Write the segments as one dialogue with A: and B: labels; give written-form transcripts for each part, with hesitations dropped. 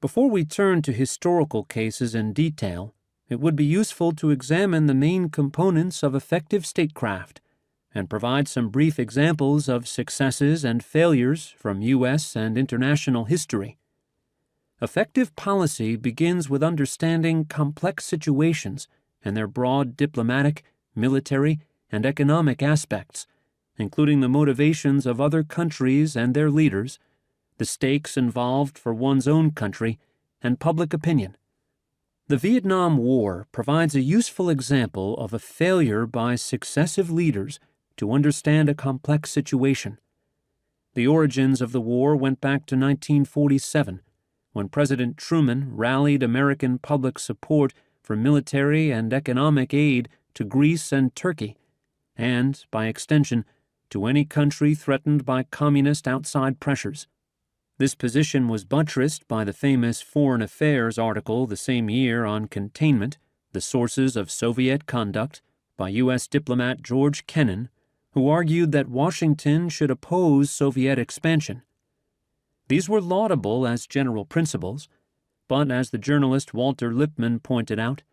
A: Before we turn to historical cases in detail, it would be useful to examine the main components of effective statecraft and provide some brief examples of successes and failures from U.S. and international history. Effective policy begins with understanding complex situations and their broad diplomatic, military, and economic aspects, including the motivations of other countries and their leaders, the stakes involved for one's own country, and public opinion. The Vietnam War provides a useful example of a failure by successive leaders to understand a complex situation. The origins of the war went back to 1947, when President Truman rallied American public support for military and economic aid to Greece and Turkey, and, by extension, to any country threatened by communist outside pressures. This position was buttressed by the famous Foreign Affairs article the same year on Containment, the Sources of Soviet Conduct, by U.S. diplomat George Kennan, who argued that Washington should oppose Soviet expansion. These were laudable as general principles, but as the journalist Walter Lippmann pointed out,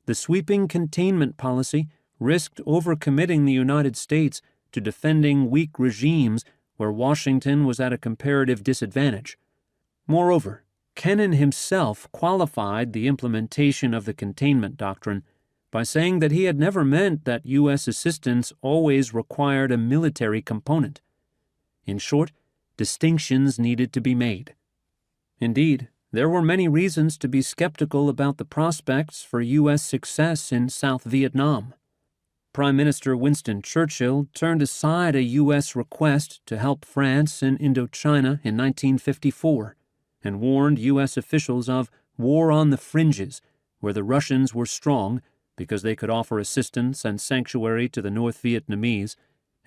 A: the sweeping containment policy risked overcommitting the United States to defending weak regimes where Washington was at a comparative disadvantage. Moreover, Kennan himself qualified the implementation of the containment doctrine by saying that he had never meant that U.S. assistance always required a military component. In short, distinctions needed to be made. Indeed, there were many reasons to be skeptical about the prospects for U.S. success in South Vietnam. Prime Minister Winston Churchill turned aside a U.S. request to help France in Indochina in 1954 and warned U.S. officials of war on the fringes, where the Russians were strong because they could offer assistance and sanctuary to the North Vietnamese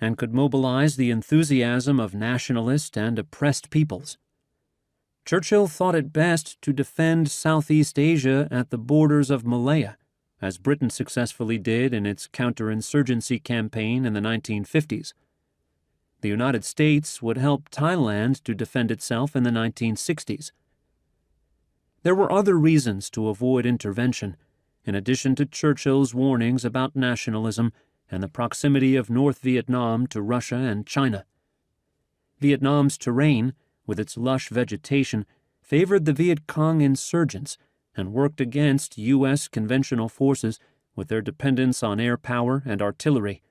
A: and could mobilize the enthusiasm of nationalist and oppressed peoples. Churchill thought it best to defend Southeast Asia at the borders of Malaya, as Britain successfully did in its counterinsurgency campaign in the 1950s. The United States would help Thailand to defend itself in the 1960s. There were other reasons to avoid intervention, in addition to Churchill's warnings about nationalism and the proximity of North Vietnam to Russia and China. Vietnam's terrain, with its lush vegetation, favored the Viet Cong insurgents and worked against U.S. conventional forces with their dependence on air power and artillery.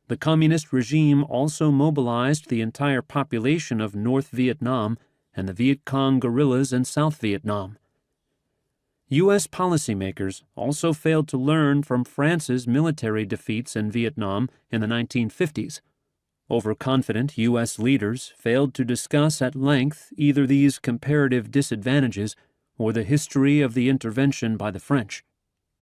A: The communist regime also mobilized the entire population of North Vietnam and the Viet Cong guerrillas in South Vietnam. U.S. policymakers also failed to learn from France's military defeats in Vietnam in the 1950s. Overconfident U.S. leaders failed to discuss at length either these comparative disadvantages or the history of the intervention by the French.